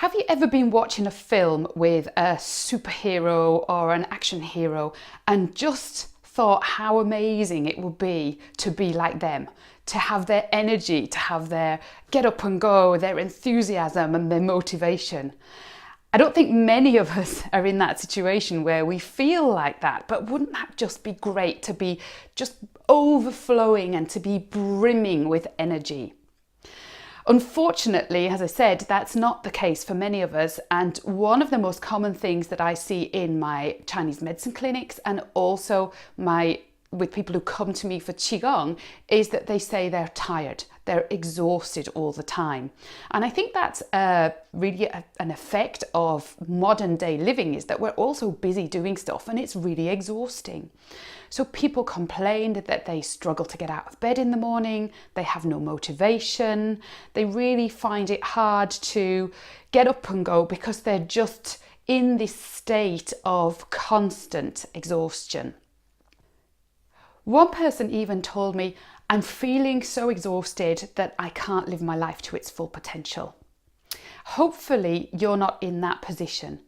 Have you ever been watching a film with a superhero or an action hero and just thought how amazing it would be to be like them, to have their energy, to have their get up and go, their enthusiasm and their motivation? I don't think many of us are in that situation where we feel like that, but wouldn't that just be great to be just overflowing and to be brimming with energy? Unfortunately, as I said, that's not the case for many of us. And one of the most common things that I see in my Chinese medicine clinics and also with people who come to me for Qigong is that they say they're tired, they're exhausted all the time. And I think that's really an effect of modern day living, is that we're also busy doing stuff and it's really exhausting. So people complain that they struggle to get out of bed in the morning, they have no motivation, they really find it hard to get up and go because they're just in this state of constant exhaustion. One person even told me, I'm feeling so exhausted that I can't live my life to its full potential. Hopefully you're not in that position,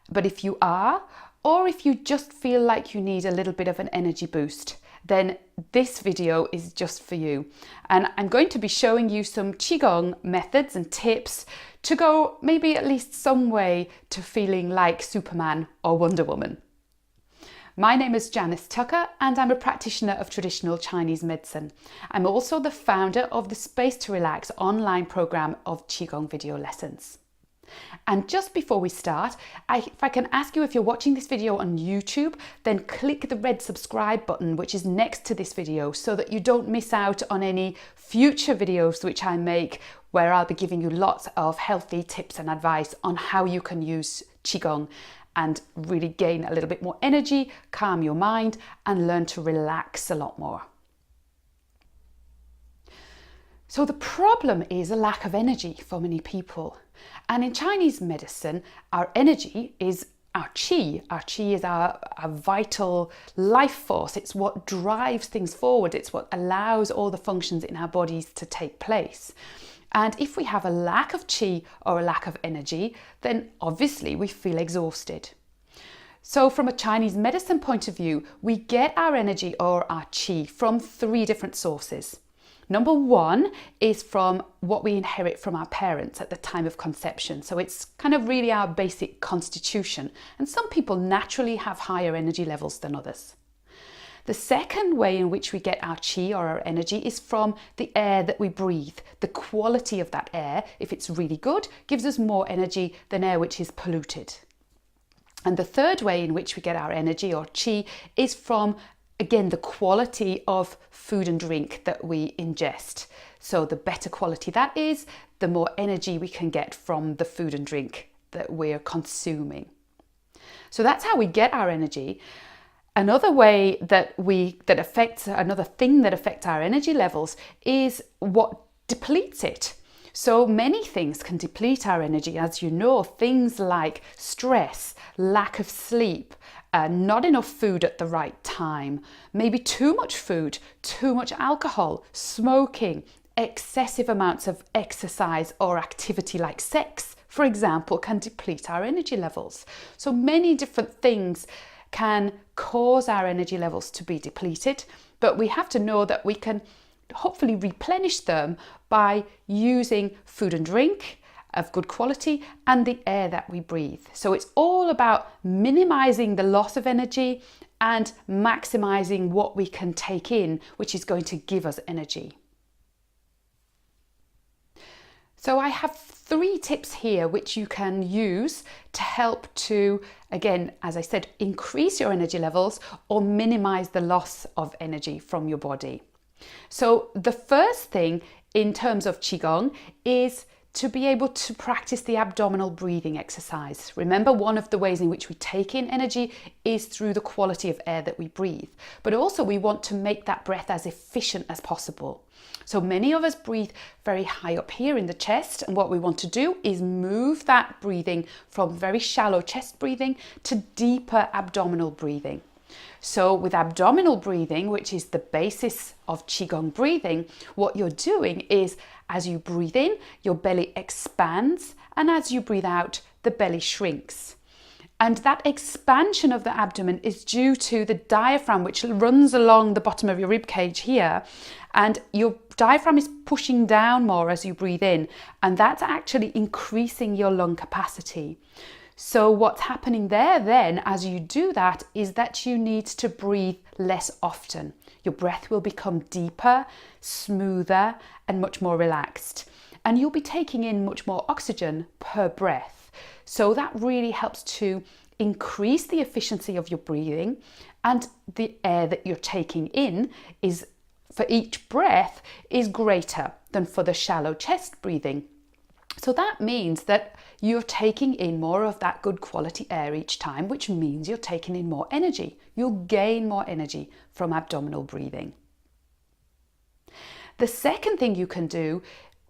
but if you are, or if you just feel like you need a little bit of an energy boost, then this video is just for you. And I'm going to be showing you some Qigong methods and tips to go maybe at least some way to feeling like Superman or Wonder Woman. My name is Janice Tucker and I'm a practitioner of traditional Chinese medicine. I'm also the founder of the Space to Relax online program of Qigong video lessons. And just before we start, if I can ask you, if you're watching this video on YouTube, then click the red subscribe button which is next to this video so that you don't miss out on any future videos which I make, where I'll be giving you lots of healthy tips and advice on how you can use Qigong and really gain a little bit more energy, calm your mind and learn to relax a lot more. So the problem is a lack of energy for many people. And in Chinese medicine, our energy is our qi. Our qi is our vital life force. It's what drives things forward. It's what allows all the functions in our bodies to take place. And if we have a lack of qi or a lack of energy, then obviously we feel exhausted. So from a Chinese medicine point of view, we get our energy or our qi from 3 different sources. Number 1 is from what we inherit from our parents at the time of conception. So it's kind of really our basic constitution. And some people naturally have higher energy levels than others. The second way in which we get our qi or our energy is from the air that we breathe. The quality of that air, if it's really good, gives us more energy than air which is polluted. And the third way in which we get our energy or qi is from, again, the quality of food and drink that we ingest. So the better quality that is, the more energy we can get from the food and drink that we're consuming. So that's how we get our energy. Another way another thing that affects our energy levels is what depletes it. So many things can deplete our energy, as you know, things like stress, lack of sleep, not enough food at the right time, maybe too much food, too much alcohol, smoking, excessive amounts of exercise or activity like sex, for example, can deplete our energy levels. So many different things can cause our energy levels to be depleted, but we have to know that we can hopefully replenish them by using food and drink of good quality and the air that we breathe. So it's all about minimizing the loss of energy and maximizing what we can take in, which is going to give us energy. So I have 3 tips here which you can use to help to, again, as I said, increase your energy levels or minimize the loss of energy from your body. So the first thing in terms of Qigong is to be able to practice the abdominal breathing exercise. Remember, one of the ways in which we take in energy is through the quality of air that we breathe, but also we want to make that breath as efficient as possible. So many of us breathe very high up here in the chest, and what we want to do is move that breathing from very shallow chest breathing to deeper abdominal breathing. So with abdominal breathing, which is the basis of Qigong breathing, what you're doing is As you breathe in, your belly expands, and as you breathe out, the belly shrinks. And that expansion of the abdomen is due to the diaphragm, which runs along the bottom of your rib cage here. And your diaphragm is pushing down more as you breathe in, and that's actually increasing your lung capacity. So what's happening there then as you do that is that you need to breathe less often. Your breath will become deeper, smoother, and much more relaxed. And you'll be taking in much more oxygen per breath. So that really helps to increase the efficiency of your breathing, and the air that you're taking in is, for each breath, is greater than for the shallow chest breathing. So that means that you're taking in more of that good quality air each time, which means you're taking in more energy. You'll gain more energy from abdominal breathing. The second thing you can do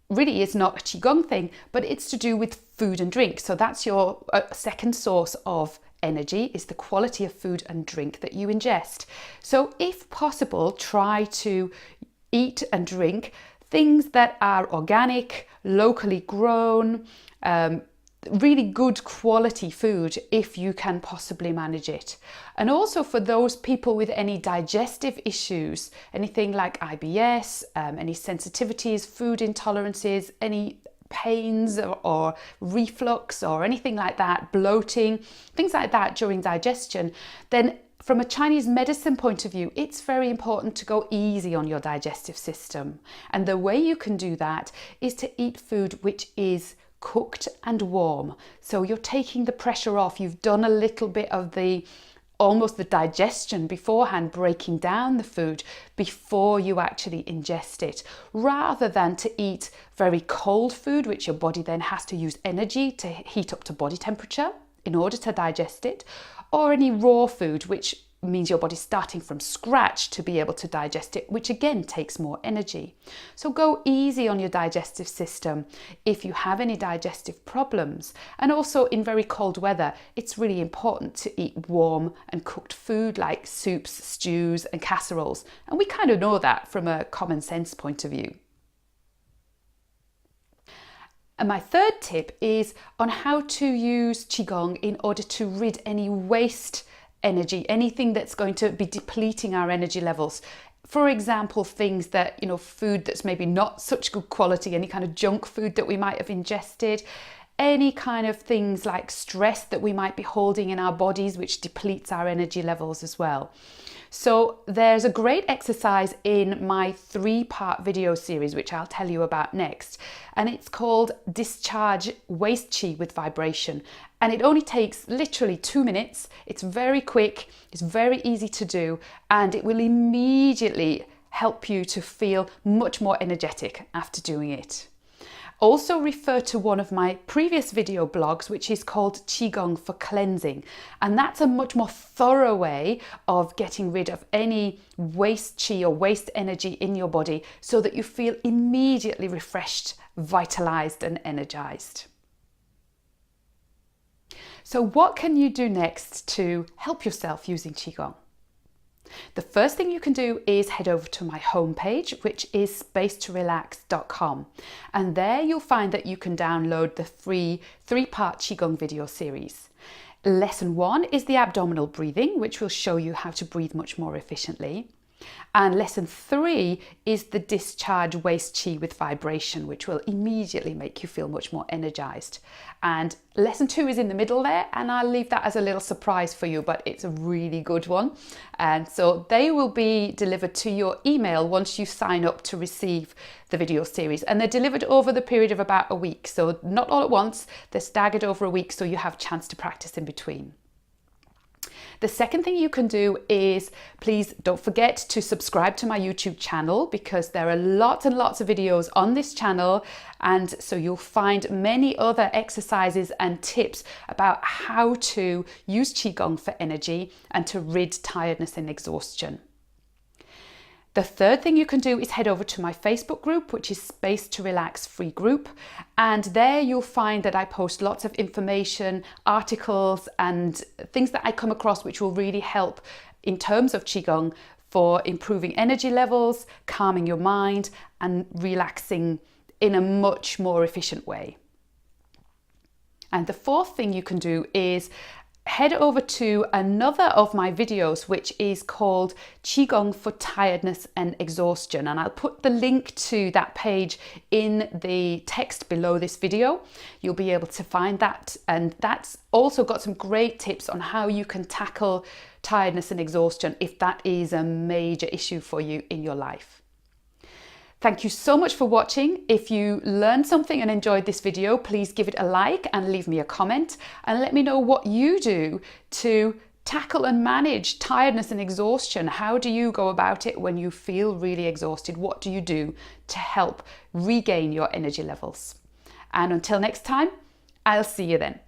really is not a Qigong thing, but it's to do with food and drink. So that's your second source of energy, is the quality of food and drink that you ingest. So if possible, try to eat and drink things that are organic, locally grown, really good quality food if you can possibly manage it. And also for those people with any digestive issues, anything like IBS, any sensitivities, food intolerances, any pains or reflux or anything like that, bloating, things like that during digestion, then from a Chinese medicine point of view, it's very important to go easy on your digestive system. And the way you can do that is to eat food which is cooked and warm. So you're taking the pressure off. You've done a little bit of almost the digestion beforehand, breaking down the food before you actually ingest it, rather than to eat very cold food, which your body then has to use energy to heat up to body temperature in order to digest it, or any raw food, which means your body's starting from scratch to be able to digest it, which again takes more energy. So go easy on your digestive system if you have any digestive problems. And also in very cold weather, it's really important to eat warm and cooked food like soups, stews, and casseroles. And we kind of know that from a common sense point of view. And my third tip is on how to use Qigong in order to rid any waste energy, anything that's going to be depleting our energy levels. For example, things that, food that's maybe not such good quality, any kind of junk food that we might have ingested, any kind of things like stress that we might be holding in our bodies, which depletes our energy levels as well. So there's a great exercise in my 3-part video series, which I'll tell you about next. And it's called Discharge Waste Qi with Vibration. And it only takes literally 2 minutes. It's very quick, it's very easy to do, and it will immediately help you to feel much more energetic after doing it. Also refer to one of my previous video blogs, which is called Qigong for Cleansing. And that's a much more thorough way of getting rid of any waste qi or waste energy in your body so that you feel immediately refreshed, vitalized, and energized. So what can you do next to help yourself using Qigong? The first thing you can do is head over to my homepage, which is spacetorelax.com. And there you'll find that you can download the free 3-part Qigong video series. Lesson 1 is the abdominal breathing, which will show you how to breathe much more efficiently. And lesson 3 is the Discharge Waste Qi with Vibration, which will immediately make you feel much more energized. And lesson 2 is in the middle there, and I'll leave that as a little surprise for you, but it's a really good one. And so they will be delivered to your email once you sign up to receive the video series. And they're delivered over the period of about a week. So not all at once, they're staggered over a week, so you have a chance to practice in between. The second thing you can do is, please don't forget to subscribe to my YouTube channel, because there are lots and lots of videos on this channel, and so you'll find many other exercises and tips about how to use Qigong for energy and to rid tiredness and exhaustion. The third thing you can do is head over to my Facebook group, which is Space to Relax Free Group. And there you'll find that I post lots of information, articles, and things that I come across which will really help in terms of Qigong for improving energy levels, calming your mind, and relaxing in a much more efficient way. And the fourth thing you can do is head over to another of my videos, which is called Qigong for Tiredness and Exhaustion. And I'll put the link to that page in the text below this video. You'll be able to find that. And that's also got some great tips on how you can tackle tiredness and exhaustion if that is a major issue for you in your life. Thank you so much for watching. If you learned something and enjoyed this video, please give it a like and leave me a comment and let me know what you do to tackle and manage tiredness and exhaustion. How do you go about it when you feel really exhausted? What do you do to help regain your energy levels? And until next time, I'll see you then.